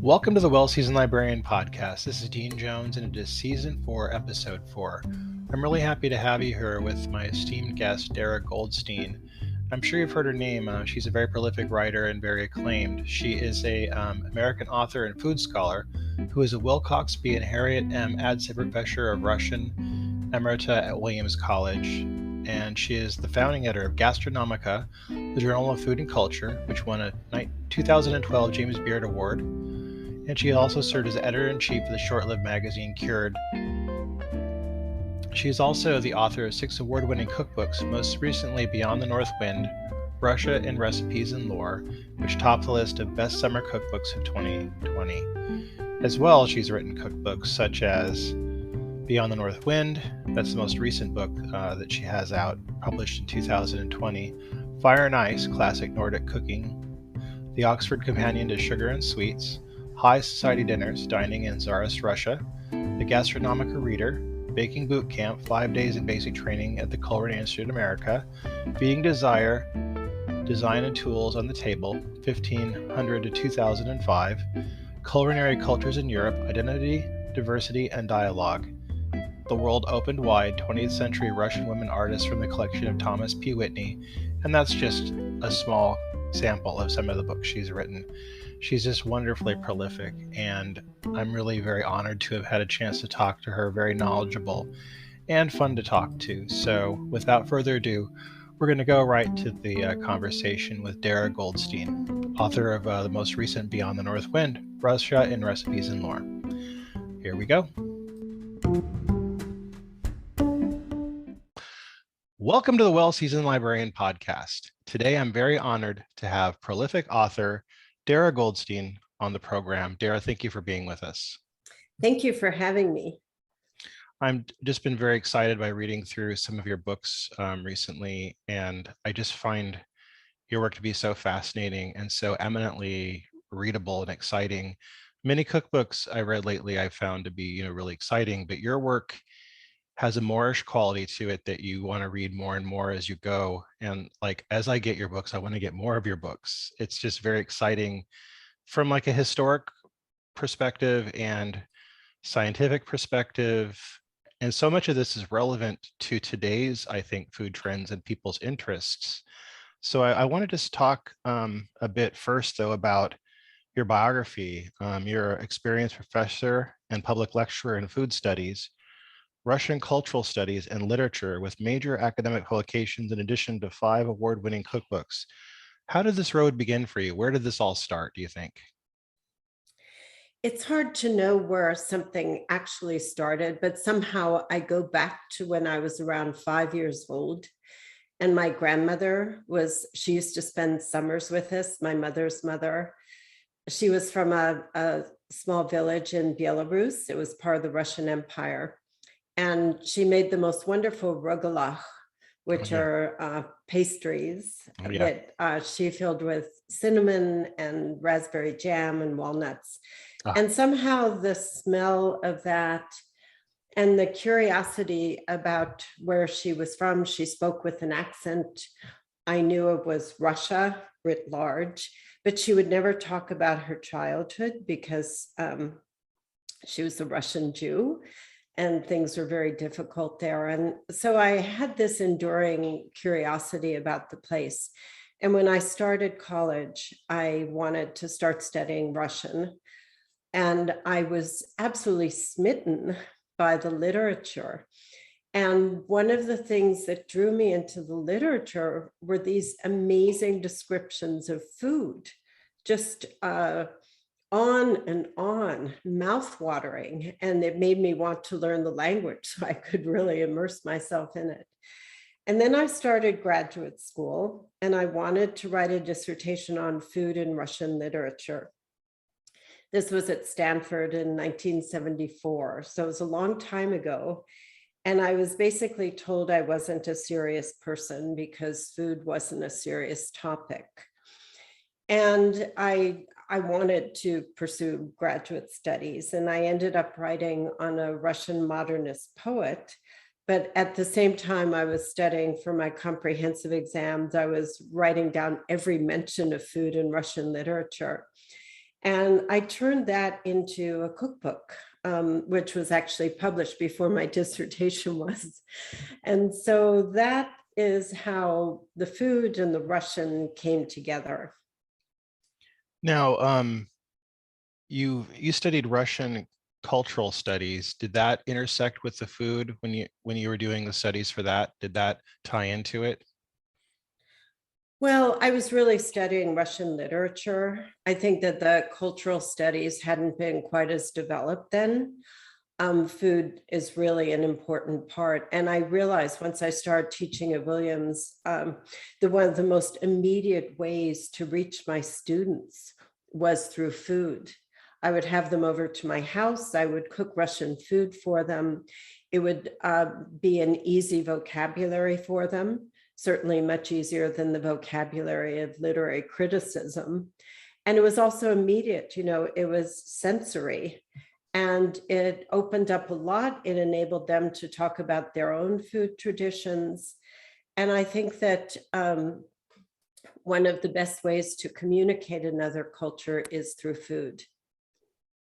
Welcome to the Well-Seasoned Librarian podcast. This is Dean Jones, and it is Season 4, Episode 4. I'm really happy to have you here with my esteemed guest, Darra Goldstein. I'm sure you've heard her name. She's a very prolific writer and very acclaimed. She is a American author and food scholar who is a Willcox B and Harriet M. Adsit Professor of Russian, Emerita at Williams College. And she is the founding editor of Gastronomica, the Journal of Food and Culture, which won a 2012 James Beard Award. And she also served as editor-in-chief of the short-lived magazine Cured. She is also the author of 6 award-winning cookbooks, most recently Beyond the North Wind, Russia in Recipes and Lore, which topped the list of best summer cookbooks of 2020. As well, she's written cookbooks such as Beyond the North Wind, that's the most recent book that she has out, published in 2020, Fire and Ice, Classic Nordic Cooking, The Oxford Companion to Sugar and Sweets, High Society Dinners, Dining in Tsarist Russia, The Gastronomica Reader, Baking Boot Camp, 5 Days in Basic Training at the Culinary Institute of America, Being Desire, Design and Tools on the Table, 1500 to 2005, Culinary Cultures in Europe, Identity, Diversity, and Dialogue, The World Opened Wide, 20th Century Russian Women Artists from the collection of Thomas P. Whitney, and that's just a small sample of some of the books she's written. She's just wonderfully prolific, and I'm really very honored to have had a chance to talk to her. Very knowledgeable and fun to talk to. So without further ado, we're going to go right to the conversation with Darra Goldstein, author of the most recent Beyond the North Wind, Russia in Recipes and Lore. Here we go. Welcome to the Well-Seasoned Librarian podcast. Today, I'm very honored to have prolific author Darra Goldstein on the program. Darra, thank you for being with us. Thank you for having me. I've just been very excited by reading through some of your books recently, and I just find your work to be so fascinating and so eminently readable and exciting. Many cookbooks I read lately I found to be, really exciting, but your work has a Moorish quality to it that you want to read more and more as you go. And as I get your books, I want to get more of your books. It's just very exciting from a historic perspective and scientific perspective. And so much of this is relevant to today's, I think, food trends and people's interests. So I want to just talk a bit first, though, about your biography. You're an experienced professor and public lecturer in food studies, Russian cultural studies, and literature with major academic publications in addition to 5 award-winning cookbooks. How did this road begin for you? Where did this all start, do you think? It's hard to know where something actually started, but somehow I go back to when I was around 5 years old. And my grandmother she used to spend summers with us, my mother's mother. She was from a small village in Belarus. It was part of the Russian Empire. And she made the most wonderful rogalach, which are pastries that she filled with cinnamon and raspberry jam and walnuts. And somehow the smell of that and the curiosity about where she was from, she spoke with an accent. I knew it was Russia writ large, but she would never talk about her childhood because she was a Russian Jew. And things were very difficult there. And so I had this enduring curiosity about the place. And when I started college, I wanted to start studying Russian. And I was absolutely smitten by the literature. And one of the things that drew me into the literature were these amazing descriptions of food, just on and on, mouth-watering, and it made me want to learn the language so I could really immerse myself in it. And then I started graduate school, and I wanted to write a dissertation on food in Russian literature. This was at Stanford in 1974, so it was a long time ago. And I was basically told I wasn't a serious person because food wasn't a serious topic. And I wanted to pursue graduate studies, and I ended up writing on a Russian modernist poet. But at the same time I was studying for my comprehensive exams, I was writing down every mention of food in Russian literature. And I turned that into a cookbook, which was actually published before my dissertation was. And so that is how the food and the Russian came together. Now, you studied Russian cultural studies. Did that intersect with the food when you were doing the studies for that? Did that tie into it? Well, I was really studying Russian literature. I think that the cultural studies hadn't been quite as developed then. Food is really an important part. And I realized once I started teaching at Williams, that one of the most immediate ways to reach my students was through food. I would have them over to my house. I would cook Russian food for them. It would be an easy vocabulary for them, certainly much easier than the vocabulary of literary criticism. And it was also immediate, it was sensory. And it opened up a lot. It enabled them to talk about their own food traditions. And I think that one of the best ways to communicate another culture is through food.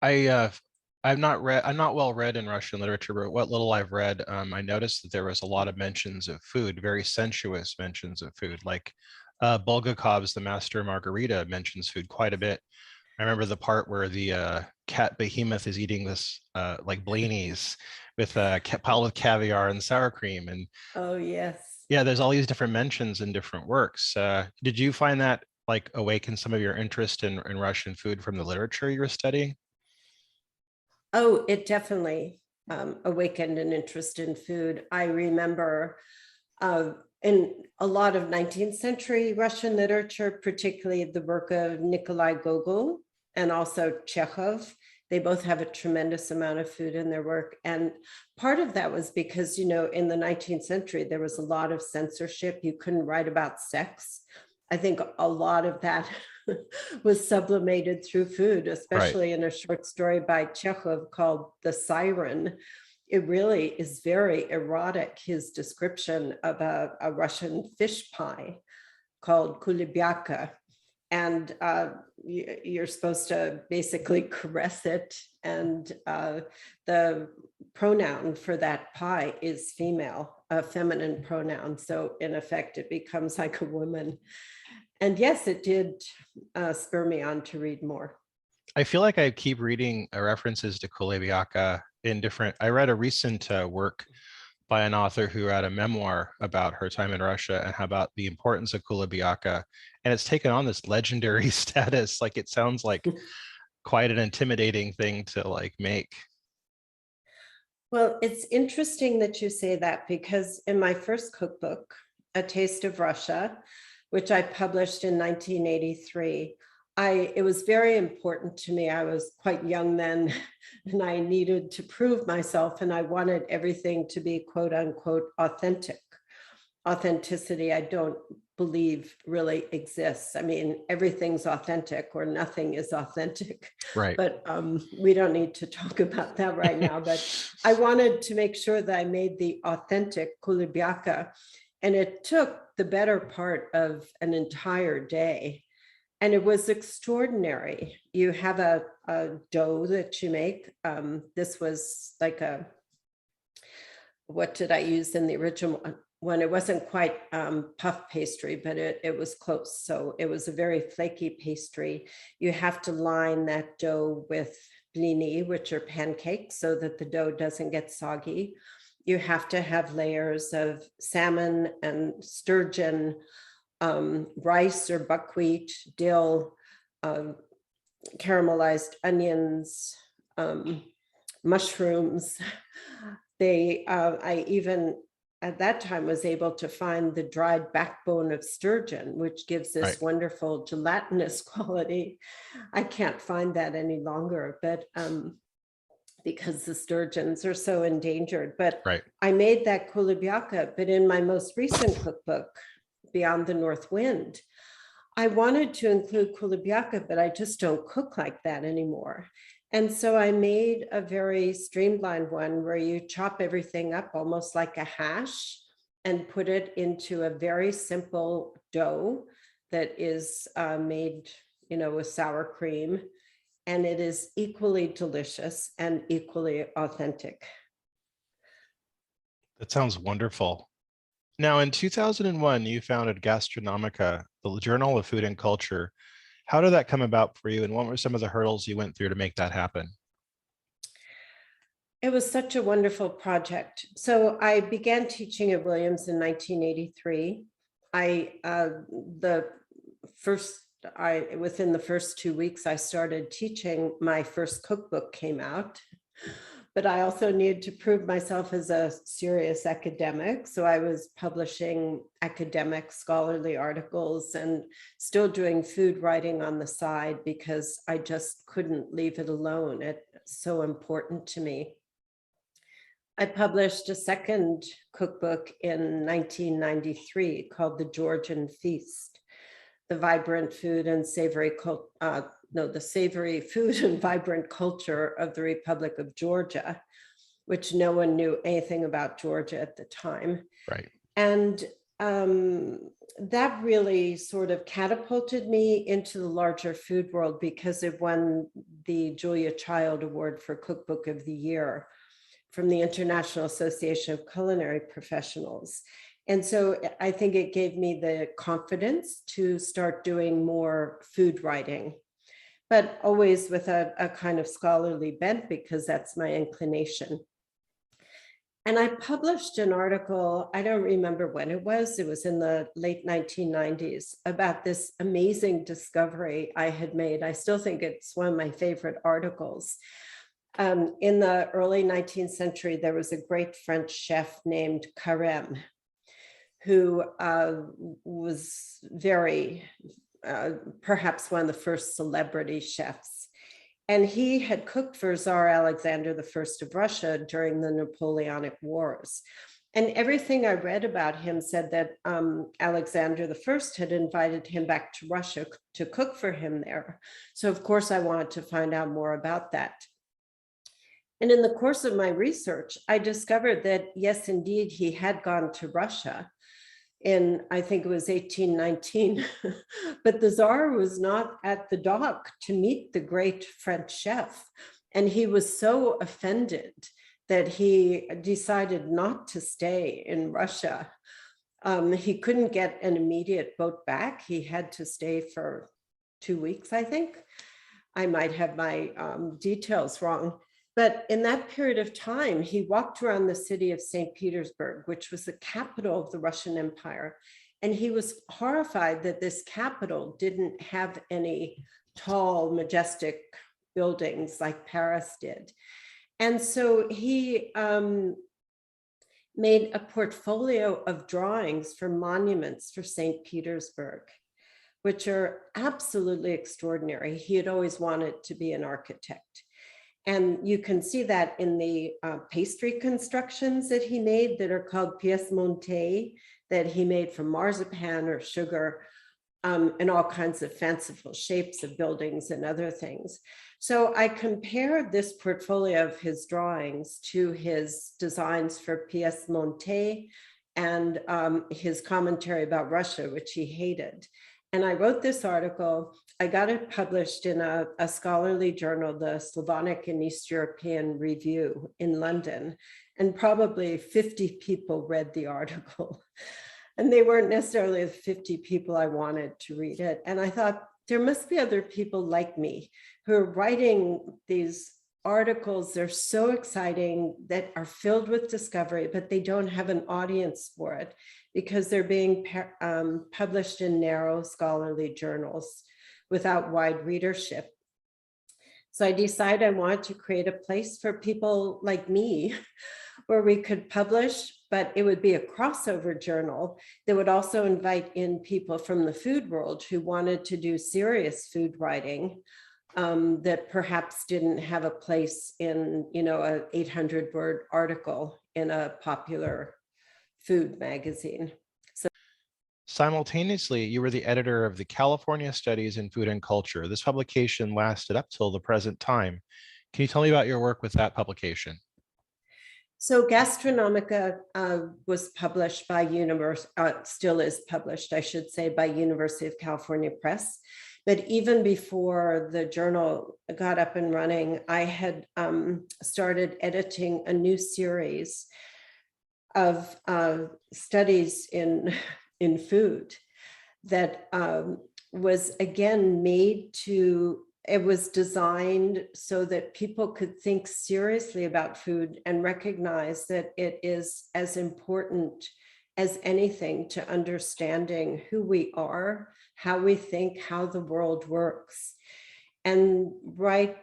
I'm not well read in Russian literature, but what little I've read, I noticed that there was a lot of mentions of food, very sensuous mentions of food. Like Bulgakov's The Master of Margarita mentions food quite a bit. I remember the part where the cat behemoth is eating this like blinis with piled with caviar and sour cream, and Oh, yes. yeah, there's all these different mentions in different works. Did you find that like awaken some of your interest in Russian food from the literature you were studying? Oh, it definitely awakened an interest in food. I remember in a lot of 19th century Russian literature, particularly the work of Nikolai Gogol and also Chekhov. They both have a tremendous amount of food in their work. And part of that was because, in the 19th century, there was a lot of censorship. You couldn't write about sex. I think a lot of that was sublimated through food, Right. especially in a short story by Chekhov called The Siren. It really is very erotic, his description of a Russian fish pie called kulibyaka. And you're supposed to basically caress it. And the pronoun for that pie is female, a feminine pronoun. So in effect, it becomes like a woman. And yes, it did spur me on to read more. I feel like I keep reading references to Kulebiaka in different. I read a recent work by an author who had a memoir about her time in Russia and how about the importance of Kulebiaka, and it's taken on this legendary status. Like it sounds like quite an intimidating thing to like make. Well, it's interesting that you say that because in my first cookbook, A Taste of Russia, which I published in 1983, it was very important to me. I was quite young then, and I needed to prove myself, and I wanted everything to be quote unquote authentic. Authenticity, I don't believe really exists. I mean, everything's authentic or nothing is authentic, Right. but we don't need to talk about that right now. But I wanted to make sure that I made the authentic kulibyaka, and it took the better part of an entire day. And it was extraordinary. You have a dough that you make. This was like what did I use in the original one? It wasn't quite puff pastry, but it was close. So it was a very flaky pastry. You have to line that dough with blini, which are pancakes, so that the dough doesn't get soggy. You have to have layers of salmon and sturgeon, rice or buckwheat, dill, caramelized onions, mushrooms. I even at that time was able to find the dried backbone of sturgeon, which gives this Right. wonderful gelatinous quality. I can't find that any longer, but because the sturgeons are so endangered. But Right. I made that kulibyaka, but in my most recent cookbook, Beyond the North Wind, I wanted to include kulibyaka, but I just don't cook like that anymore. And so I made a very streamlined one where you chop everything up almost like a hash and put it into a very simple dough that is made, with sour cream and it is equally delicious and equally authentic. That sounds wonderful. Now, in 2001, you founded Gastronomica, the Journal of Food and Culture. How did that come about for you, and what were some of the hurdles you went through to make that happen? It was such a wonderful project. So I began teaching at Williams in 1983. Within the first 2 weeks I started teaching, my first cookbook came out. But I also needed to prove myself as a serious academic. So I was publishing academic scholarly articles and still doing food writing on the side because I just couldn't leave it alone. It's so important to me. I published a second cookbook in 1993 called The Georgian Feast, the vibrant food and savory the savory food and vibrant culture of the Republic of Georgia, which no one knew anything about Georgia at the time. Right. And that really sort of catapulted me into the larger food world because it won the Julia Child Award for Cookbook of the Year from the International Association of Culinary Professionals. And so I think it gave me the confidence to start doing more food writing, but always with a kind of scholarly bent because that's my inclination. And I published an article, I don't remember when it was in the late 1990s, about this amazing discovery I had made. I still think it's one of my favorite articles. In the early 19th century, there was a great French chef named Carême, who was very, perhaps one of the first celebrity chefs. And he had cooked for Tsar Alexander I of Russia during the Napoleonic Wars. And everything I read about him said that Alexander I had invited him back to Russia to cook for him there. So of course I wanted to find out more about that. And in the course of my research, I discovered that yes, indeed, he had gone to Russia in, I think it was 1819, but the Tsar was not at the dock to meet the great French chef. And he was so offended that he decided not to stay in Russia. He couldn't get an immediate boat back. He had to stay for 2 weeks, I think. I might have my details wrong. But in that period of time, he walked around the city of St. Petersburg, which was the capital of the Russian Empire. And he was horrified that this capital didn't have any tall, majestic buildings like Paris did. And so he made a portfolio of drawings for monuments for St. Petersburg, which are absolutely extraordinary. He had always wanted to be an architect. And you can see that in the pastry constructions that he made that are called pièces montées, that he made from marzipan or sugar, and all kinds of fanciful shapes of buildings and other things. So I compared this portfolio of his drawings to his designs for pièces montées and his commentary about Russia, which he hated. And I wrote this article. I got it published in a scholarly journal, the Slavonic and East European Review in London, and probably 50 people read the article. And they weren't necessarily the 50 people I wanted to read it. And I thought, there must be other people like me who are writing these articles. They're so exciting, that are filled with discovery, but they don't have an audience for it because they're being published in narrow scholarly journals without wide readership. So I decided I wanted to create a place for people like me where we could publish, but it would be a crossover journal that would also invite in people from the food world who wanted to do serious food writing that perhaps didn't have a place in, a 800-word article in a popular food magazine. Simultaneously, you were the editor of the California Studies in Food and Culture. This publication lasted up till the present time. Can you tell me about your work with that publication? So Gastronomica was published by still is published, I should say, by University of California Press. But even before the journal got up and running, I had started editing a new series of studies in food that was again it was designed so that people could think seriously about food and recognize that it is as important as anything to understanding who we are, how we think, how the world works. And right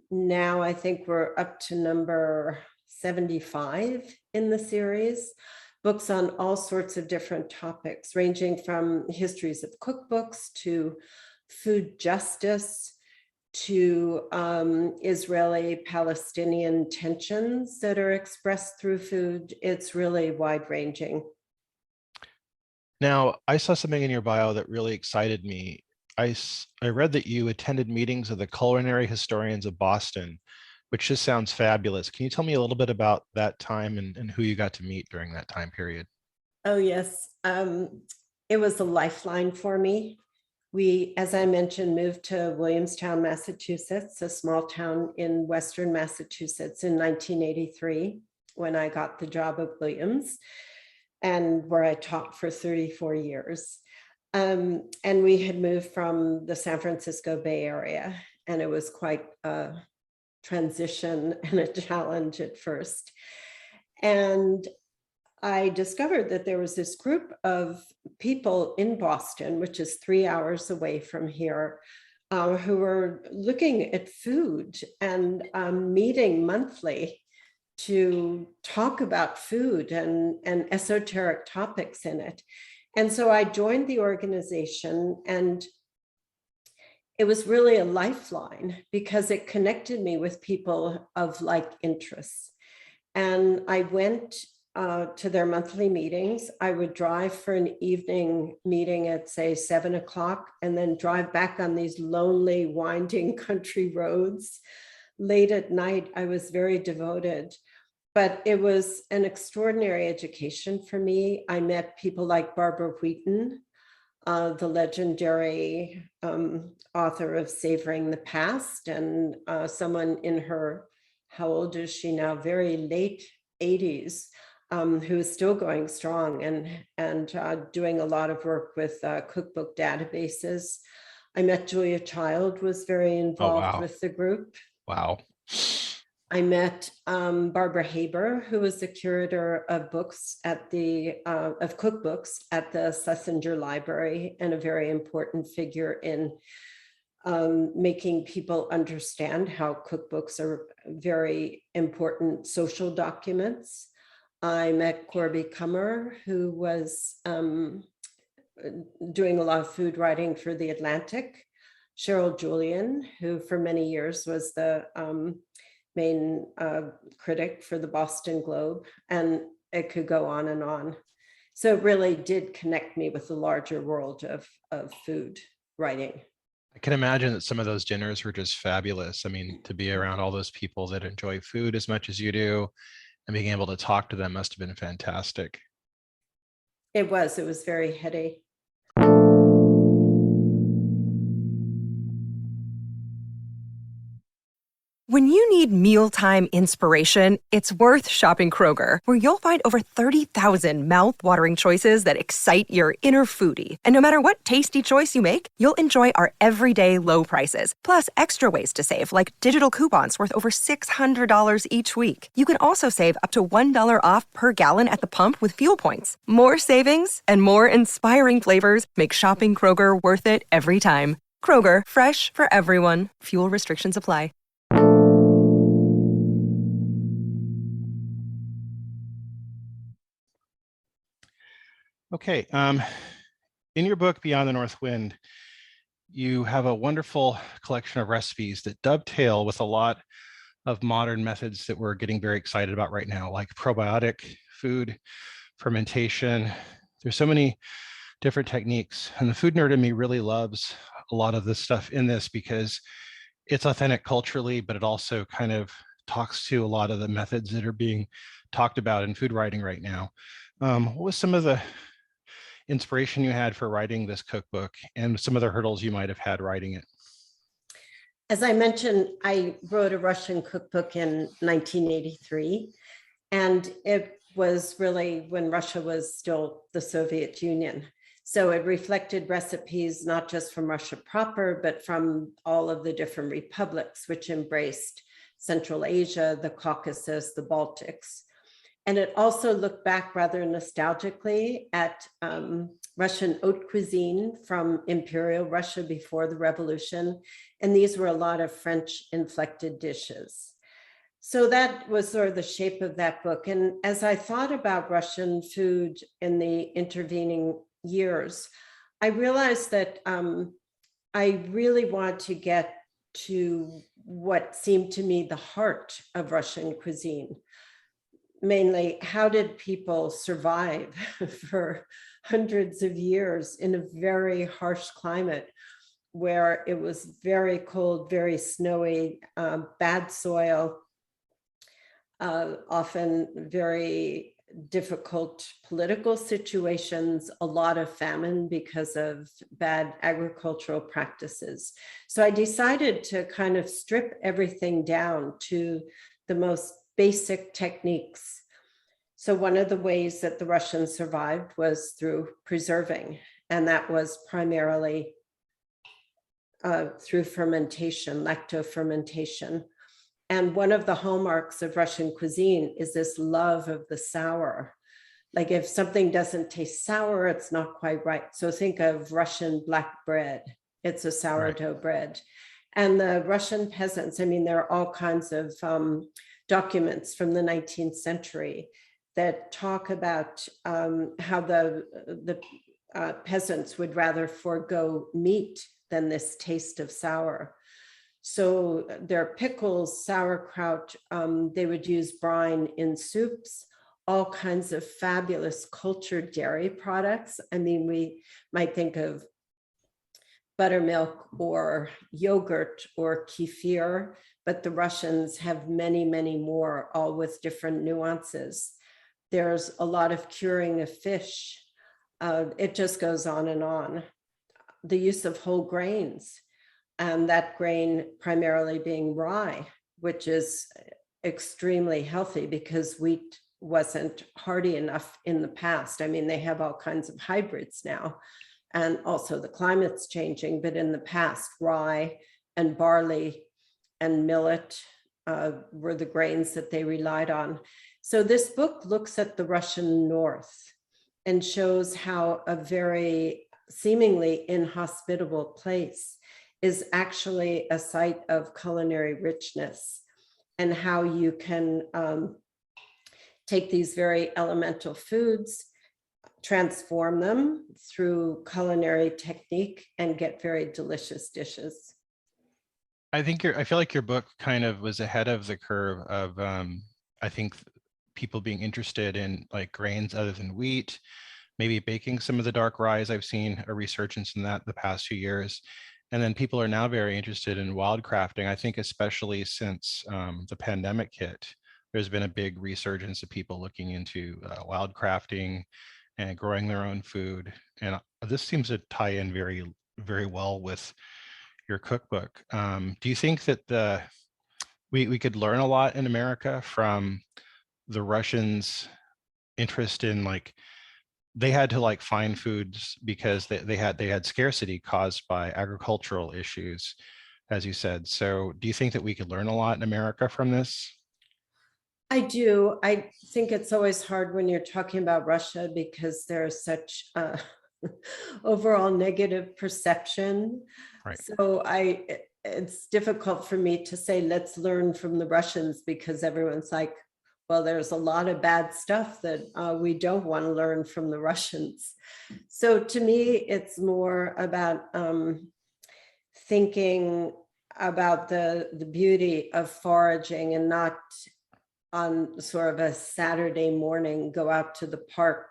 now, I think we're up to number 75 in the series, books on all sorts of different topics, ranging from histories of cookbooks to food justice, to Israeli-Palestinian tensions that are expressed through food. It's really wide-ranging. Now, I saw something in your bio that really excited me. I read that you attended meetings of the culinary historians of Boston, which just sounds fabulous. Can you tell me a little bit about that time and who you got to meet during that time period? Oh, yes. It was a lifeline for me. We, as I mentioned, moved to Williamstown, Massachusetts, a small town in Western Massachusetts in 1983, when I got the job at Williams, and where I taught for 34 years. And we had moved from the San Francisco Bay Area, and it was quite a transition and a challenge at first. And I discovered that there was this group of people in Boston, which is 3 hours away from here, who were looking at food and meeting monthly to talk about food and esoteric topics in it. And so I joined the organization, and it was really a lifeline because it connected me with people of like interests. And I went to their monthly meetings. I would drive for an evening meeting at, say, 7 o'clock, and then drive back on these lonely, winding country roads. Late at night, I was very devoted. But it was an extraordinary education for me. I met people like Barbara Wheaton, the legendary author of Savoring the Past, and someone in her, how old is she now? Very late 80s, who is still going strong and doing a lot of work with cookbook databases. I met Julia Child, was very involved with the group. Wow. I met Barbara Haber, who was the curator of books at the of cookbooks at the Schlesinger Library, and a very important figure in making people understand how cookbooks are very important social documents. I met Corby Kummer, who was doing a lot of food writing for The Atlantic. Cheryl Julian, who for many years was the main critic for the Boston Globe, and it could go on and on. So it really did connect me with the larger world of food writing. I can imagine that some of those dinners were just fabulous. I mean, to be around all those people that enjoy food as much as you do and being able to talk to them must have been fantastic. It was very heady. When you need mealtime inspiration, it's worth shopping Kroger, where you'll find over 30,000 mouth-watering choices that excite your inner foodie. And no matter what tasty choice you make, you'll enjoy our everyday low prices, plus extra ways to save, like digital coupons worth over $600 each week. You can also save up to $1 off per gallon at the pump with fuel points. More savings and more inspiring flavors make shopping Kroger worth it every time. Kroger, fresh for everyone. Fuel restrictions apply. Okay, in your book, Beyond the North Wind, you have a wonderful collection of recipes that dovetail with a lot of modern methods that we're getting very excited about right now, like probiotic food, fermentation. There's so many different techniques, and the food nerd in me really loves a lot of this stuff in this because it's authentic culturally, but it also kind of talks to a lot of the methods that are being talked about in food writing right now. What was some of the inspiration you had for writing this cookbook and some of the hurdles you might have had writing it. As I mentioned, I wrote a Russian cookbook in 1983, and it was really when Russia was still the Soviet Union. So it reflected recipes not just from Russia proper, but from all of the different republics, which embraced Central Asia, the Caucasus, the Baltics. And it also looked back rather nostalgically at Russian haute cuisine from Imperial Russia before the revolution. And these were a lot of French inflected dishes. So that was sort of the shape of that book. And as I thought about Russian food in the intervening years, I realized that I really want to get to what seemed to me the heart of Russian cuisine. Mainly, how did people survive for hundreds of years in a very harsh climate where it was very cold, very snowy, bad soil, often very difficult political situations, a lot of famine because of bad agricultural practices. So I decided to kind of strip everything down to the most basic techniques. So one of the ways that the Russians survived was through preserving, and that was primarily through fermentation, lactofermentation. And one of the hallmarks of Russian cuisine is this love of the sour. Like if something doesn't taste sour, it's not quite right. So think of Russian black bread. It's a sourdough bread. And the Russian peasants, I mean, there are all kinds of documents from the 19th century that talk about how the peasants would rather forego meat than this taste of sour. So their pickles, sauerkraut, they would use brine in soups, all kinds of fabulous cultured dairy products. I mean, we might think of buttermilk or yogurt or kefir, but the Russians have many, many more, all with different nuances. There's a lot of curing of fish. It just goes on and on. The use of whole grains, and that grain primarily being rye, which is extremely healthy because wheat wasn't hardy enough in the past. I mean, they have all kinds of hybrids now, and also the climate's changing, but in the past, rye and barley and millet were the grains that they relied on. So this book looks at the Russian North and shows how a very seemingly inhospitable place is actually a site of culinary richness, and how you can take these very elemental foods, transform them through culinary technique, and get very delicious dishes. I feel like your book kind of was ahead of the curve of, I think, people being interested in like grains other than wheat, maybe baking some of the dark ryes. I've seen a resurgence in that the past few years. And then people are now very interested in wildcrafting. I think especially since the pandemic hit, there's been a big resurgence of people looking into wildcrafting and growing their own food. And this seems to tie in very, very well with your cookbook. Do you think that we could learn a lot in America from the Russians' interest in like, they had to like find foods because they had scarcity caused by agricultural issues, as you said. So do you think that we could learn a lot in America from this? I do. I think it's always hard when you're talking about Russia because there's such overall negative perception. Right. So it's difficult for me to say, let's learn from the Russians, because everyone's like, well, there's a lot of bad stuff that we don't want to learn from the Russians. So to me, it's more about thinking about the beauty of foraging, and not on sort of a Saturday morning, go out to the park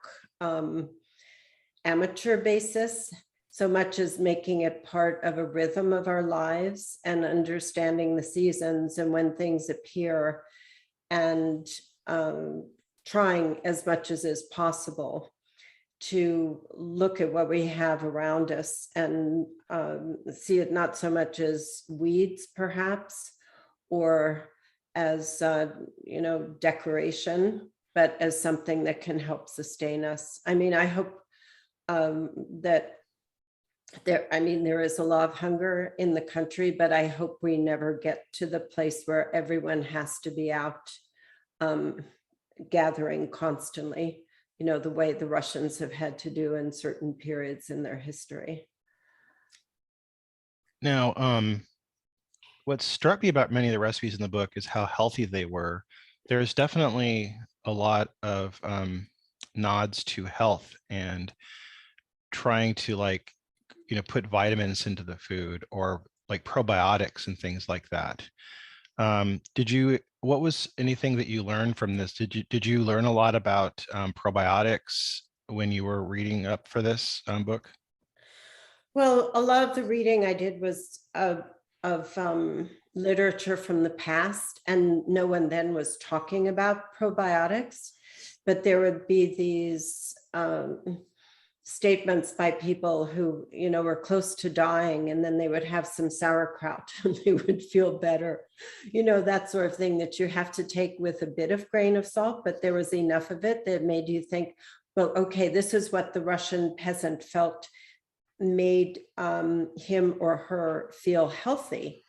amateur basis, so much as making it part of a rhythm of our lives and understanding the seasons and when things appear, and trying as much as is possible to look at what we have around us and see it not so much as weeds, perhaps, or as, decoration, but as something that can help sustain us. I mean, I hope that there is a lot of hunger in the country, but I hope we never get to the place where everyone has to be out gathering constantly, the way the Russians have had to do in certain periods in their history. Now, what struck me about many of the recipes in the book is how healthy they were. There's definitely a lot of nods to health and trying to put vitamins into the food, or like probiotics and things like that. What was anything that you learned from this? Did you learn a lot about probiotics when you were reading up for this book? Well, a lot of the reading I did was of literature from the past, and no one then was talking about probiotics, but there would be these statements by people who, were close to dying, and then they would have some sauerkraut and they would feel better, that sort of thing that you have to take with a bit of grain of salt, but there was enough of it that made you think, well, okay, this is what the Russian peasant felt made him or her feel healthy.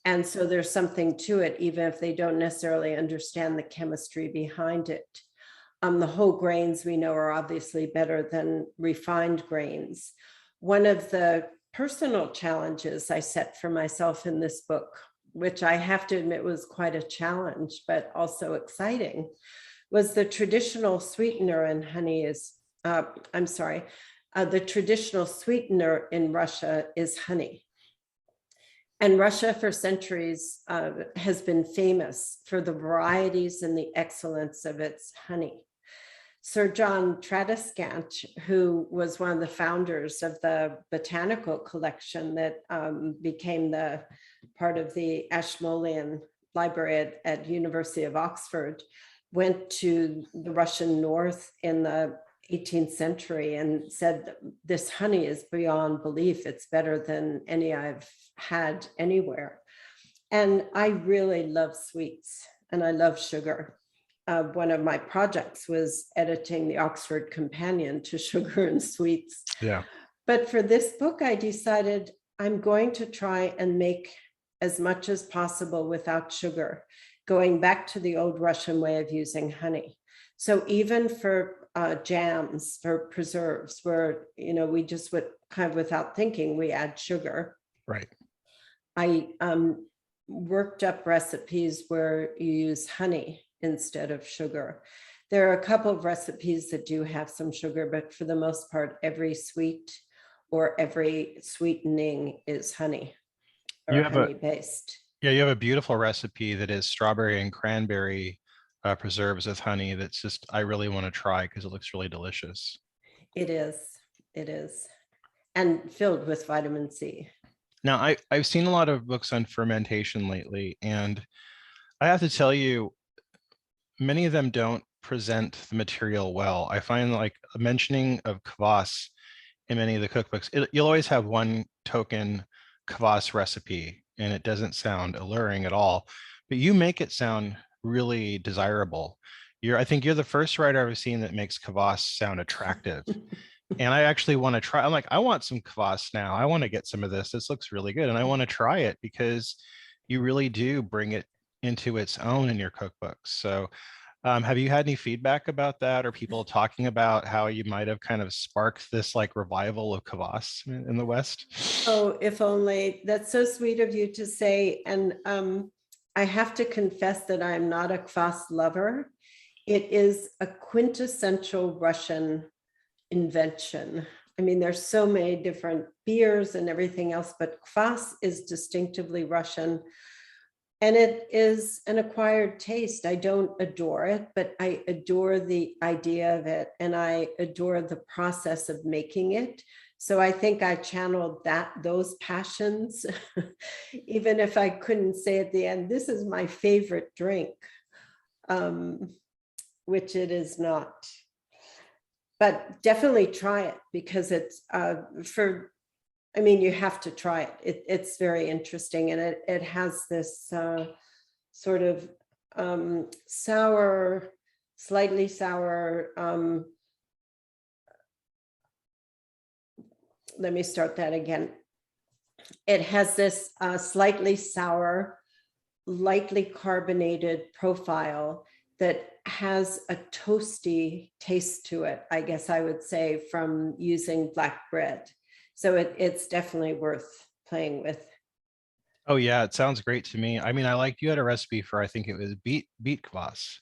And so there's something to it, even if they don't necessarily understand the chemistry behind it. The whole grains we know are obviously better than refined grains. One of the personal challenges I set for myself in this book, which I have to admit was quite a challenge, but also exciting, was the traditional sweetener in honey is, the traditional sweetener in Russia is honey. And Russia for centuries has been famous for the varieties and the excellence of its honey. Sir John Tradiskant, who was one of the founders of the botanical collection that became the part of the Ashmolean Library at University of Oxford, went to the Russian North in the 18th century and said, this honey is beyond belief. It's better than any I've had anywhere. And I really love sweets and I love sugar. One of my projects was editing the Oxford Companion to Sugar and Sweets. Yeah. But for this book, I decided I'm going to try and make as much as possible without sugar, going back to the old Russian way of using honey. So even for jams, for preserves, where, we just would kind of without thinking, we add sugar. Right. I worked up recipes where you use honey instead of sugar. There are a couple of recipes that do have some sugar, but for the most part, every sweet or every sweetening is honey or honey-based. Yeah, you have a beautiful recipe that is strawberry and cranberry preserves with honey. That's just, I really want to try because it looks really delicious. It is. And filled with vitamin C. Now, I've seen a lot of books on fermentation lately, and I have to tell you, many of them don't present the material well. I find like a mentioning of kvass in many of the cookbooks, you'll always have one token kvass recipe, and it doesn't sound alluring at all, but you make it sound really desirable. I think you're the first writer I've seen that makes kvass sound attractive. And I actually want to try. I'm like, I want some kvass now. I want to get some of this. This looks really good. And I want to try it because you really do bring it into its own in your cookbooks. So have you had any feedback about that, or people talking about how you might have kind of sparked this like revival of kvass in the West? Oh, if only. That's so sweet of you to say. And I have to confess that I'm not a kvass lover. It is a quintessential Russian invention. I mean, there's so many different beers and everything else, but kvass is distinctively Russian. And it is an acquired taste. I don't adore it, but I adore the idea of it. And I adore the process of making it. So I think I channeled those passions, even if I couldn't say at the end, this is my favorite drink, which it is not. but definitely try it because it's you have to try it. It's very interesting, and it has this sort of sour, slightly sour. Let me start that again. It has this slightly sour, lightly carbonated profile that has a toasty taste to it, I guess I would say, from using black bread. So it's definitely worth playing with. Oh yeah, it sounds great to me. I mean, I liked you had a recipe for, I think it was beet kvass.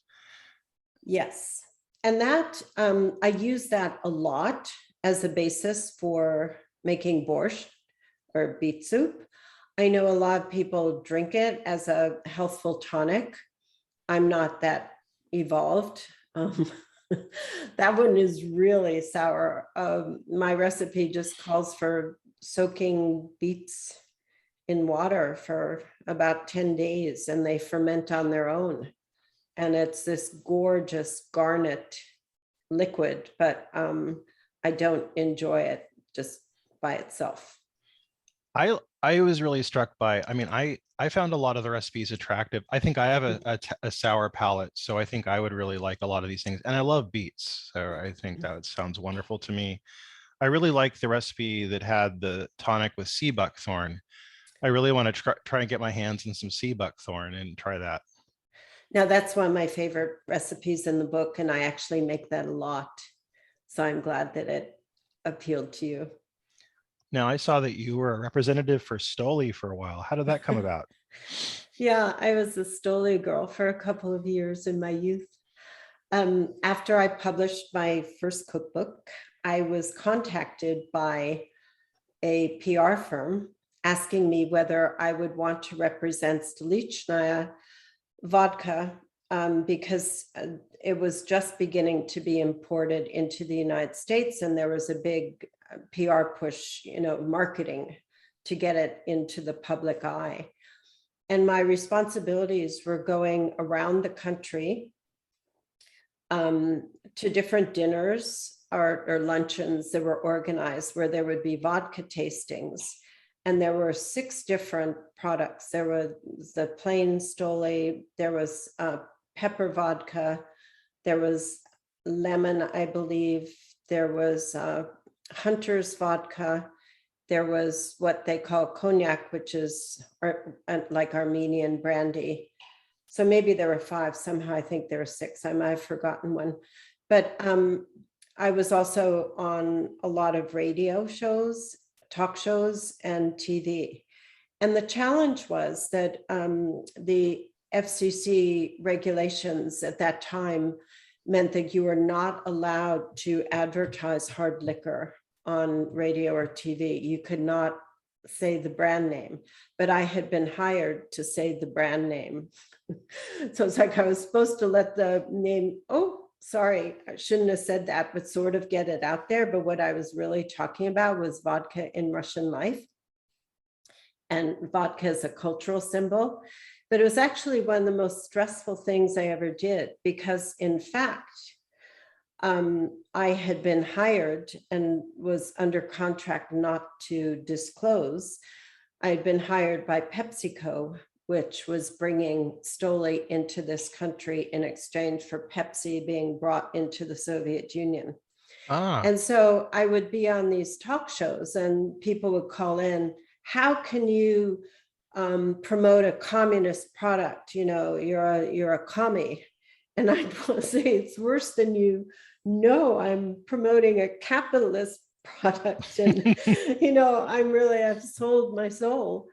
Yes. And that I use that a lot as a basis for making borscht or beet soup. I know a lot of people drink it as a healthful tonic. I'm not that evolved. That one is really sour. My recipe just calls for soaking beets in water for about 10 days and they ferment on their own. And it's this gorgeous garnet liquid, but I don't enjoy it just by itself. I was really struck by, I mean, I found a lot of the recipes attractive. I think I have a sour palate, so I think I would really like a lot of these things. And I love beets, so I think that sounds wonderful to me. I really like the recipe that had the tonic with sea buckthorn. I really want to try and get my hands on some sea buckthorn and try that. Now that's one of my favorite recipes in the book, and I actually make that a lot. So I'm glad that it appealed to you. Now, I saw that you were a representative for Stoli for a while. How did that come about? Yeah, I was a Stoli girl for a couple of years in my youth. After I published my first cookbook, I was contacted by a PR firm asking me whether I would want to represent Stolichnaya vodka because it was just beginning to be imported into the United States, and there was a big PR push, marketing to get it into the public eye. And my responsibilities were going around the country to different dinners or luncheons that were organized where there would be vodka tastings. And there were 6 different products. There was the plain Stoli, there was pepper vodka, there was lemon, I believe, there was Hunter's vodka, there was what they call cognac, which is like Armenian brandy. So maybe there were 5, somehow I think there were 6, I might have forgotten one. But I was also on a lot of radio shows, talk shows, and TV. And the challenge was that the FCC regulations at that time meant that you were not allowed to advertise hard liquor on radio or TV. You could not say the brand name, but I had been hired to say the brand name. So it's like I was supposed to let the name, sorry, I shouldn't have said that, but sort of get it out there. But what I was really talking about was vodka in Russian life. And vodka is a cultural symbol. But it was actually one of the most stressful things I ever did, because in fact, I had been hired and was under contract not to disclose. I had been hired by PepsiCo, which was bringing Stoli into this country in exchange for Pepsi being brought into the Soviet Union. And so I would be on these talk shows and people would call in, how can you promote a communist product? You're a commie. And I'd say, it's worse than you know, I'm promoting a capitalist product, and I've sold my soul.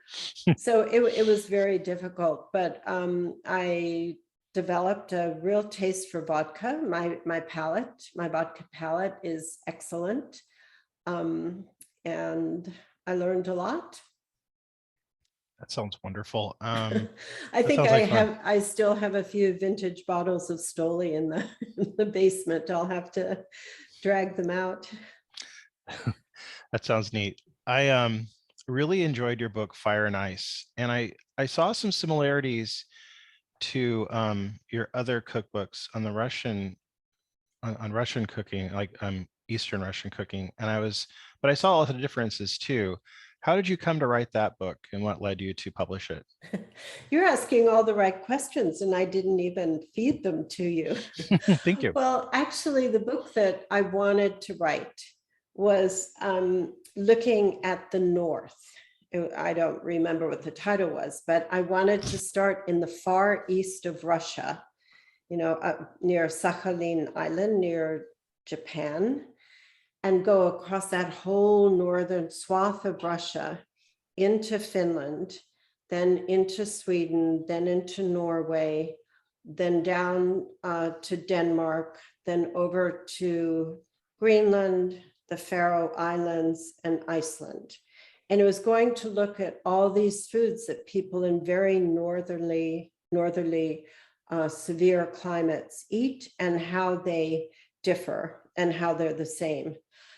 So it was very difficult, but I developed a real taste for vodka. My vodka palate is excellent, and I learned a lot. That sounds wonderful. I think I still have a few vintage bottles of Stoli in the basement. I'll have to drag them out. That sounds neat. I really enjoyed your book, Fire and Ice, and I saw some similarities to your other cookbooks on the Russian on Russian cooking, like Eastern Russian cooking, but I saw all the differences too. How did you come to write that book, and what led you to publish it? You're asking all the right questions, and I didn't even feed them to you. Thank you. Well, actually, the book that I wanted to write was looking at the North. I don't remember what the title was, but I wanted to start in the far east of Russia, near Sakhalin Island, near Japan, and go across that whole northern swath of Russia into Finland, then into Sweden, then into Norway, then down to Denmark, then over to Greenland, the Faroe Islands, and Iceland. And it was going to look at all these foods that people in very northerly severe climates eat, and how they differ and how they're the same.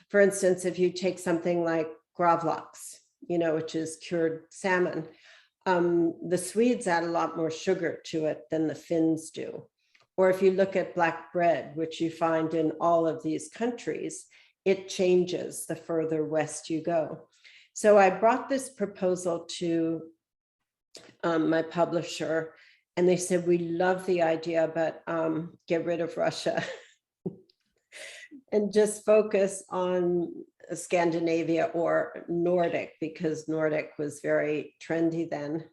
For instance, if you take something like gravlax, which is cured salmon, the Swedes add a lot more sugar to it than the Finns do. Or if you look at black bread, which you find in all of these countries, it changes the further west you go. So I brought this proposal to my publisher, and they said, we love the idea, but get rid of Russia and just focus on Scandinavia or Nordic, because Nordic was very trendy then.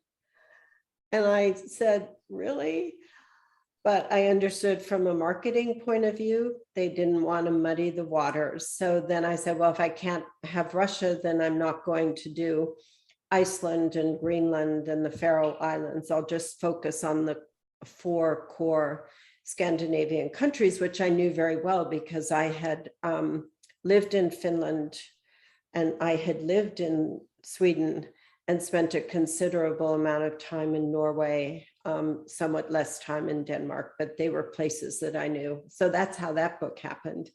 And I said, really? But I understood from a marketing point of view, they didn't want to muddy the waters. So then I said, well, if I can't have Russia, then I'm not going to do Iceland and Greenland and the Faroe Islands. I'll just focus on the 4 core Scandinavian countries, which I knew very well because I had lived in Finland and I had lived in Sweden and spent a considerable amount of time in Norway, somewhat less time in Denmark, but they were places that I knew. So that's how that book happened.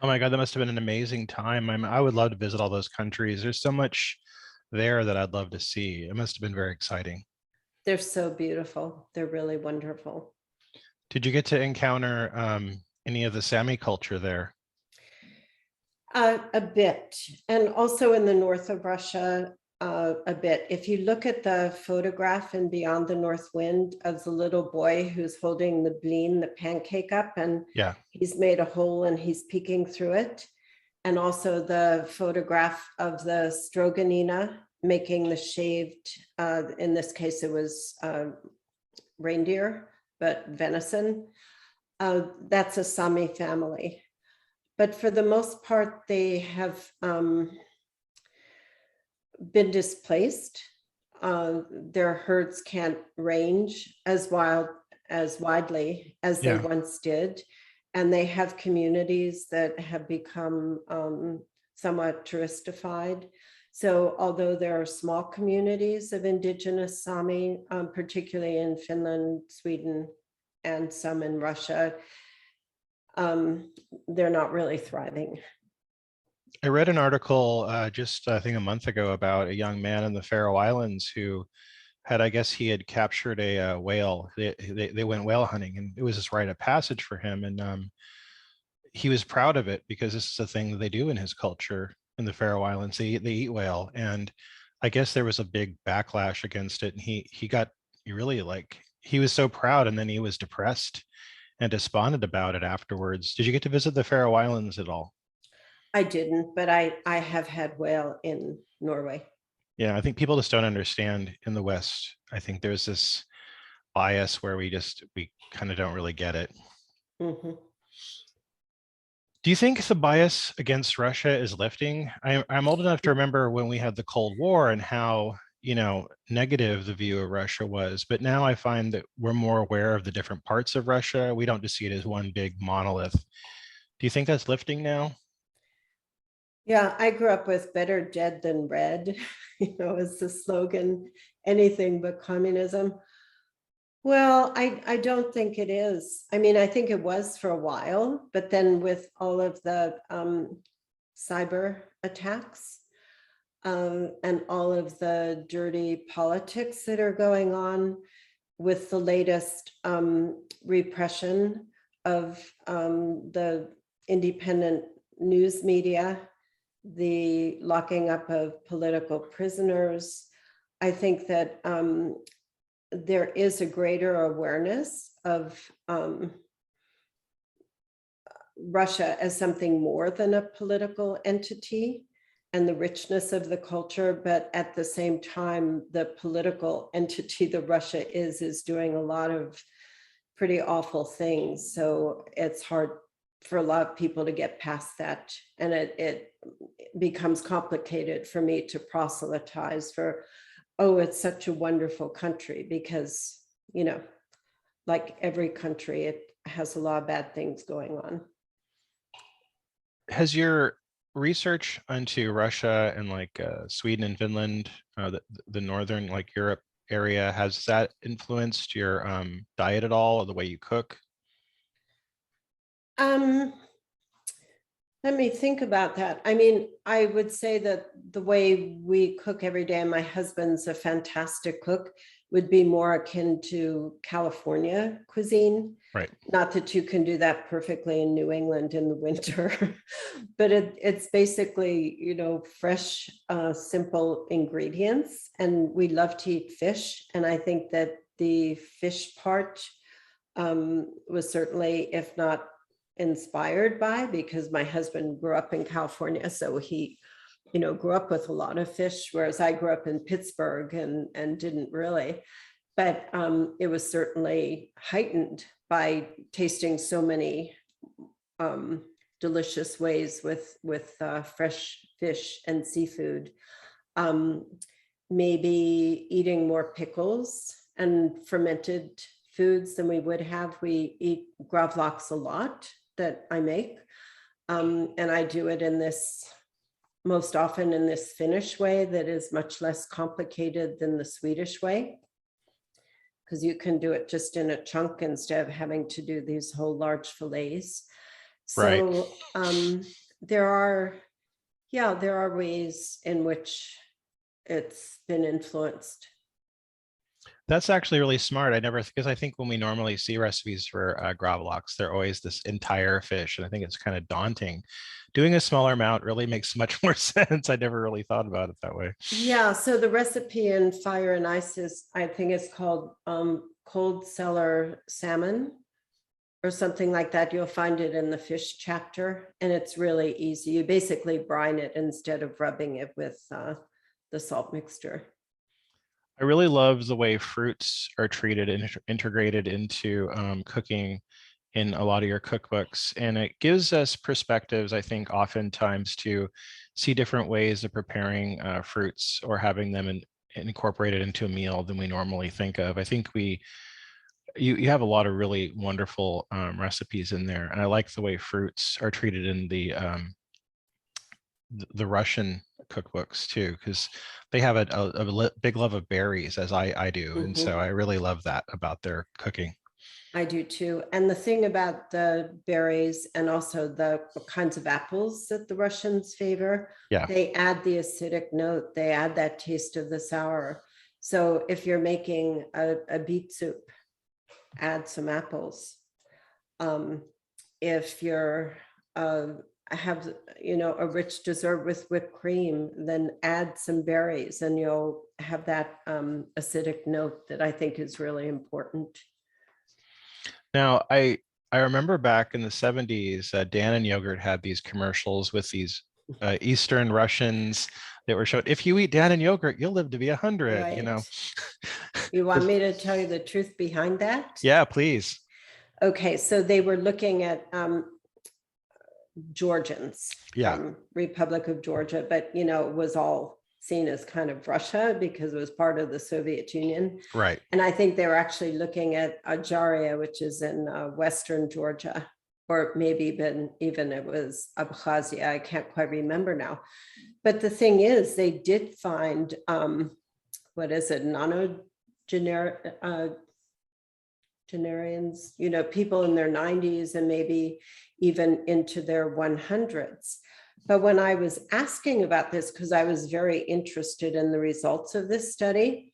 Oh my God, that must have been an amazing time. I would love to visit all those countries. There's so much there that I'd love to see. It must have been very exciting. They're so beautiful. They're really wonderful. Did you get to encounter any of the Sami culture there? A bit, and also in the north of Russia, a bit. If you look at the photograph in Beyond the North Wind of the little boy who's holding the blin, the pancake up, and yeah, he's made a hole and he's peeking through it. And also the photograph of the stroganina making the shaved, in this case it was reindeer, but venison. That's a Sami family. But for the most part, they have been displaced. Their herds can't range as widely as they once did. And they have communities that have become somewhat touristified. So although there are small communities of indigenous Sami, particularly in Finland, Sweden, and some in Russia, they're not really thriving. I read an article just I think a month ago about a young man in the Faroe Islands who had, I guess he had captured a whale. They went whale hunting, and it was this rite of passage for him. And he was proud of it because this is a thing that they do in his culture in the Faroe Islands. They eat whale, and I guess there was a big backlash against it. And he was so proud, and then he was depressed and despondent about it afterwards. Did you get to visit the Faroe Islands at all? I didn't, but I have had whale in Norway. Yeah, I think people just don't understand in the West. I think there's this bias where we kind of don't really get it. Mm-hmm. Do you think the bias against Russia is lifting? I'm old enough to remember when we had the Cold War and how, negative the view of Russia was. But now I find that we're more aware of the different parts of Russia. We don't just see it as one big monolith. Do you think that's lifting now? Yeah, I grew up with better dead than red, as the slogan, anything but communism. Well, I don't think it is. I mean, I think it was for a while, but then with all of the cyber attacks and all of the dirty politics that are going on with the latest repression of the independent news media, the locking up of political prisoners. I think that there is a greater awareness of Russia as something more than a political entity and the richness of the culture, but at the same time, the political entity that Russia is doing a lot of pretty awful things. So it's hard for a lot of people to get past that. And it becomes complicated for me to proselytize for, oh, it's such a wonderful country, because, you know, like every country, it has a lot of bad things going on. Has your research into Russia and like Sweden and Finland, the northern like Europe area, has that influenced your diet at all, or the way you cook? Let me think about that. I mean, I would say that the way we cook every day, and my husband's a fantastic cook, would be more akin to California cuisine. Right. Not that you can do that perfectly in New England in the winter, but it's basically, you know, fresh, simple ingredients. And we love to eat fish. And I think that the fish part was certainly, if not inspired by, because my husband grew up in California, so he, you know, grew up with a lot of fish, whereas I grew up in Pittsburgh and didn't really. But it was certainly heightened by tasting so many delicious ways with fresh fish and seafood. Maybe eating more pickles and fermented foods than we would have. We eat gravlax a lot that I make. And I do it in this, most often in this Finnish way that is much less complicated than the Swedish way, because you can do it just in a chunk instead of having to do these whole large fillets. So there are ways in which it's been influenced. That's actually really smart. I never, because I think when we normally see recipes for gravlax, they're always this entire fish, and I think it's kind of daunting. Doing a smaller amount really makes much more sense. I never really thought about it that way. Yeah, so the recipe in Fire and Ice is, I think it's called cold cellar salmon or something like that. You'll find it in the fish chapter, and it's really easy. You basically brine it instead of rubbing it with the salt mixture. I really love the way fruits are treated and integrated into cooking in a lot of your cookbooks. And it gives us perspectives, I think, oftentimes to see different ways of preparing fruits or having them incorporated into a meal than we normally think of. I think you have a lot of really wonderful recipes in there. And I like the way fruits are treated in the Russian cookbooks too, because they have a big love of berries, as I do. And so I really love that about their cooking. I do too. And the thing about the berries and also the kinds of apples that the Russians favor, they add the acidic note, they add that taste of the sour. So if you're making a beet soup, add some apples. If you're have, you know, a rich dessert with whipped cream, then add some berries and you'll have that acidic note that I think is really important. Now, I remember back in the 70s, Dan and Yogurt had these commercials with these Eastern Russians that were showing, if you eat Dan and Yogurt, you'll live to be 100, right. You know. You want me to tell you the truth behind that? Yeah, please. Okay, so they were looking at Georgians from Republic of Georgia, but, you know, it was all seen as kind of Russia because it was part of the Soviet Union. Right. And I think they were actually looking at Ajaria, which is in Western Georgia, or maybe even it was Abkhazia. I can't quite remember now. But the thing is, they did find, nonagenarians, you know, people in their 90s and maybe even into their 100s. But when I was asking about this, because I was very interested in the results of this study,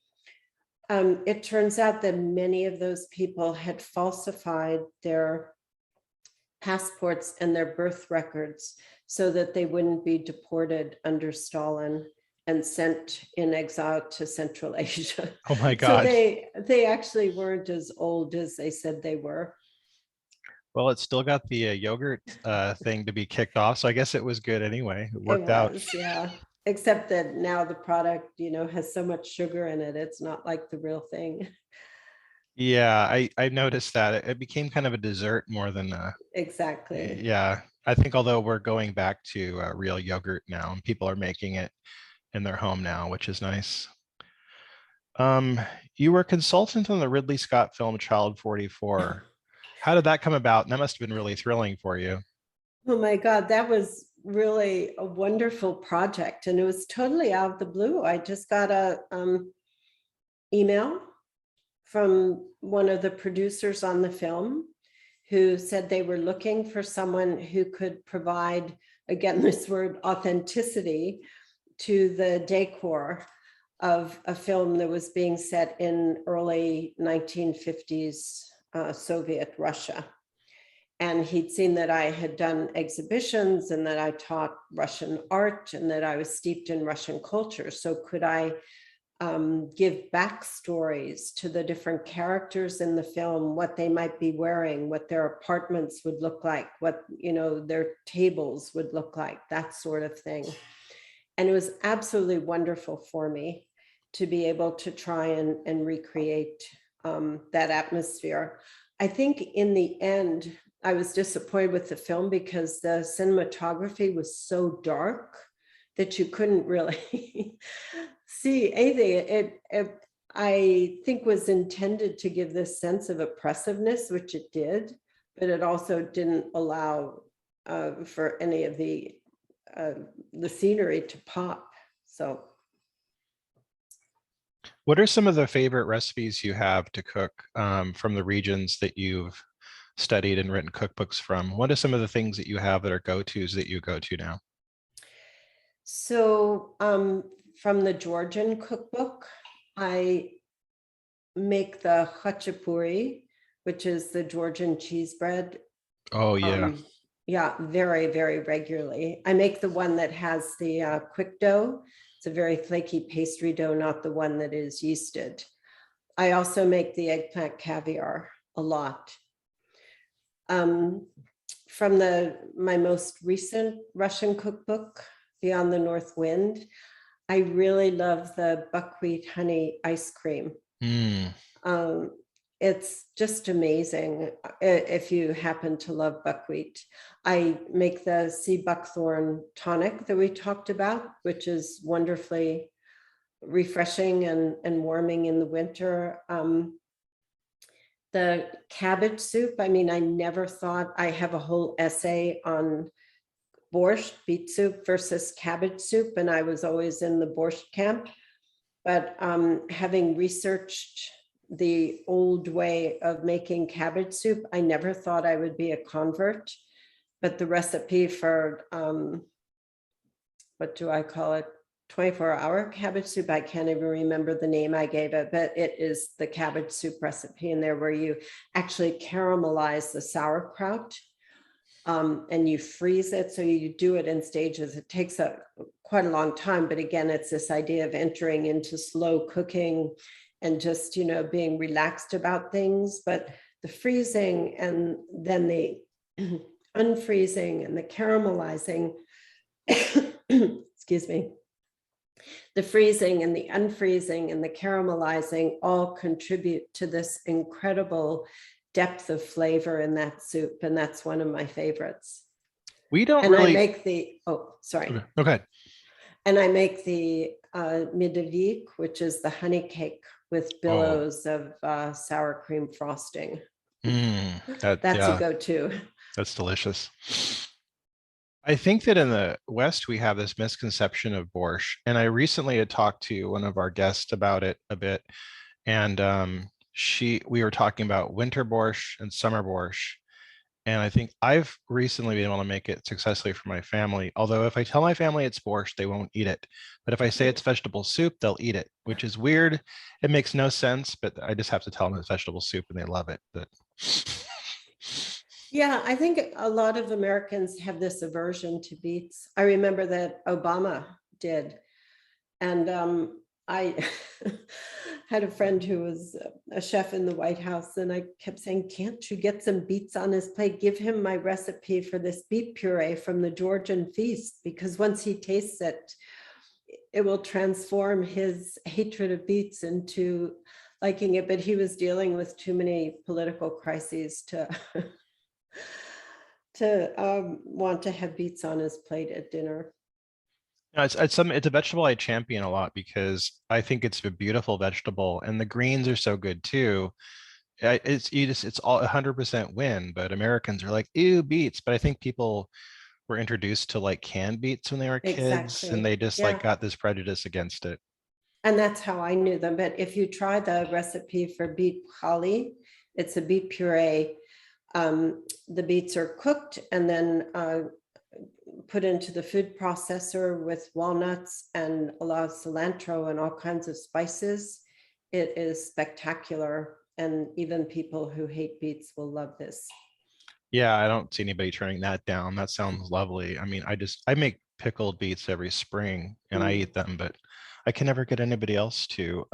it turns out that many of those people had falsified their passports and their birth records so that they wouldn't be deported under Stalin and sent in exile to Central Asia. Oh my So God. they actually weren't as old as they said they were. Well, it's still got the yogurt thing to be kicked off, so I guess it was good anyway. It worked out. Yeah. Except that now the product, has so much sugar in it. It's not like the real thing. Yeah, I noticed that it became kind of a dessert more than Exactly. yeah. I think although we're going back to real yogurt now, and people are making it in their home now, which is nice. You were a consultant on the Ridley Scott film Child 44. How did that come about? And that must have been really thrilling for you. Oh my God, that was really a wonderful project. And it was totally out of the blue. I just got a email from one of the producers on the film who said they were looking for someone who could provide, again, this word authenticity, to the decor of a film that was being set in early 1950s Soviet Russia. And he'd seen that I had done exhibitions and that I taught Russian art and that I was steeped in Russian culture. So could I give backstories to the different characters in the film, what they might be wearing, what their apartments would look like, what their tables would look like, that sort of thing. And it was absolutely wonderful for me to be able to try and recreate that atmosphere. I think in the end, I was disappointed with the film because the cinematography was so dark that you couldn't really see anything. It, I think, was intended to give this sense of oppressiveness, which it did, but it also didn't allow for any of the scenery to pop. So, What are some of the favorite recipes you have to cook from the regions that you've studied and written cookbooks from? What are some of the things that you have that are go-tos that you go to now? So from the Georgian cookbook, I make the khachapuri, which is the Georgian cheese bread. Oh, yeah. Yeah, very, very regularly. I make the one that has the quick dough. It's a very flaky pastry dough, not the one that is yeasted. I also make the eggplant caviar a lot. From my most recent Russian cookbook, Beyond the North Wind, I really love the buckwheat honey ice cream. It's just amazing if you happen to love buckwheat. I make the sea buckthorn tonic that we talked about, which is wonderfully refreshing and warming in the winter. The cabbage soup, I mean, I never thought, I have a whole essay on borscht, beet soup versus cabbage soup, and I was always in the borscht camp. But having researched the old way of making cabbage soup, I never thought I would be a convert. But the recipe for, what do I call it? 24-hour cabbage soup. I can't even remember the name I gave it, but it is the cabbage soup recipe in there where you actually caramelize the sauerkraut and you freeze it. So you do it in stages. It takes quite a long time, but again, it's this idea of entering into slow cooking and just, being relaxed about things. But the freezing and then the unfreezing and the caramelizing, excuse me, the freezing and the unfreezing and the caramelizing all contribute to this incredible depth of flavor in that soup. And that's one of my favorites. We don't and really... I make the, sorry. Okay. And I make the medovik, which is the honey cake with billows of sour cream frosting. That's a go-to. That's delicious. I think that in the West, we have this misconception of borscht. And I recently had talked to one of our guests about it a bit. And we were talking about winter borscht and summer borscht. And I think I've recently been able to make it successfully for my family. Although if I tell my family it's borscht, they won't eat it. But if I say it's vegetable soup, they'll eat it, which is weird. It makes no sense, but I just have to tell them it's vegetable soup and they love it. But Yeah, I think a lot of Americans have this aversion to beets. I remember that Obama did. And I had a friend who was a chef in the White House, and I kept saying, can't you get some beets on his plate? Give him my recipe for this beet puree from the Georgian feast, because once he tastes it, it will transform his hatred of beets into liking it. But he was dealing with too many political crises to want to have beets on his plate at dinner. No, it's a vegetable I champion a lot because I think it's a beautiful vegetable, and the greens are so good too. It's all 100% win, but Americans are like, ew, beets. But I think people were introduced to like canned beets when they were kids, and Exactly. they just like Yeah. got this prejudice against it. And that's how I knew them. But if you try the recipe for beet holly, it's a beet puree. The beets are cooked and then put into the food processor with walnuts and a lot of cilantro and all kinds of spices. It is spectacular. And even people who hate beets will love this. Yeah, I don't see anybody turning that down. That sounds lovely. I mean, I make pickled beets every spring and I Mm. eat them, but I can never get anybody else to.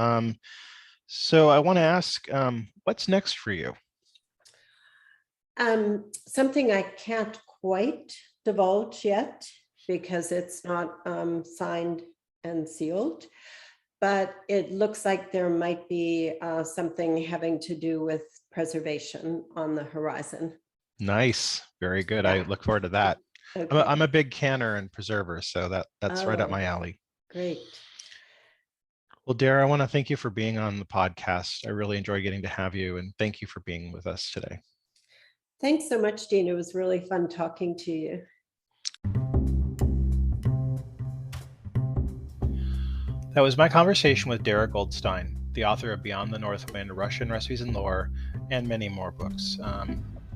So I want to ask, what's next for you? Something I can't quite divulge yet because it's not signed and sealed, but it looks like there might be something having to do with preservation on the horizon. Nice, very good. I Yeah. look forward to that. I'm Okay. a big canner and preserver, so that's right up Oh, my alley. great. Well, Dara, I want to thank you for being on the podcast. I really enjoy getting to have you, and thank you for being with us today. Thanks so much, Dean. It was really fun talking to you. That was my conversation with Darra Goldstein, the author of Beyond the North Wind, Russian Recipes and Lore, and many more books.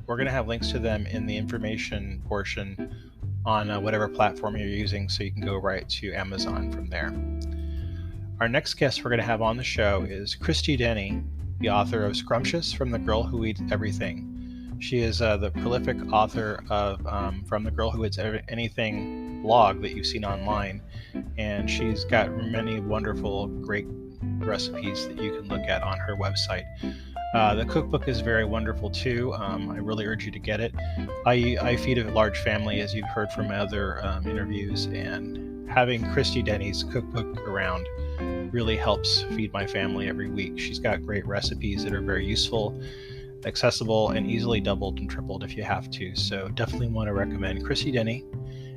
We're going to have links to them in the information portion on whatever platform you're using, so you can go right to Amazon from there. Our next guest we're going to have on the show is Christy Denny, the author of Scrumptious from the Girl Who Eats Everything. She is the prolific author of From the Girl Who Eats Anything blog that you've seen online, and she's got many wonderful, great recipes that you can look at on her website. The cookbook is very wonderful too. I really urge you to get it. I feed a large family, as you've heard from my other interviews, and having Christy Denny's cookbook around really helps feed my family every week. She's got great recipes that are very useful, accessible, and easily doubled and tripled if you have to. So definitely want to recommend. Christy Denny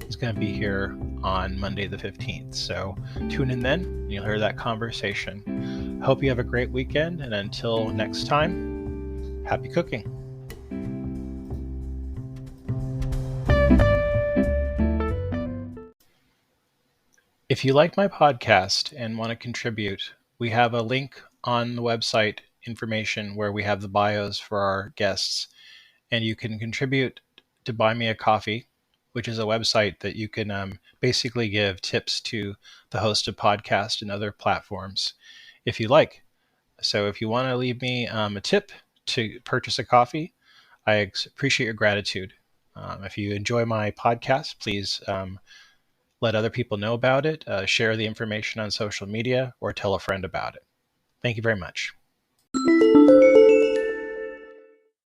is going to be here on Monday the 15th. So tune in then, and you'll hear that conversation. Hope you have a great weekend, and until next time, happy cooking. If you like my podcast and want to contribute, we have a link on the website information where we have the bios for our guests, and you can contribute to Buy Me a Coffee, which is a website that you can basically give tips to the host of podcasts and other platforms if you like. So if you want to leave me a tip to purchase a coffee, I appreciate your gratitude. If you enjoy my podcast, please let other people know about it, share the information on social media, or tell a friend about it. Thank you very much.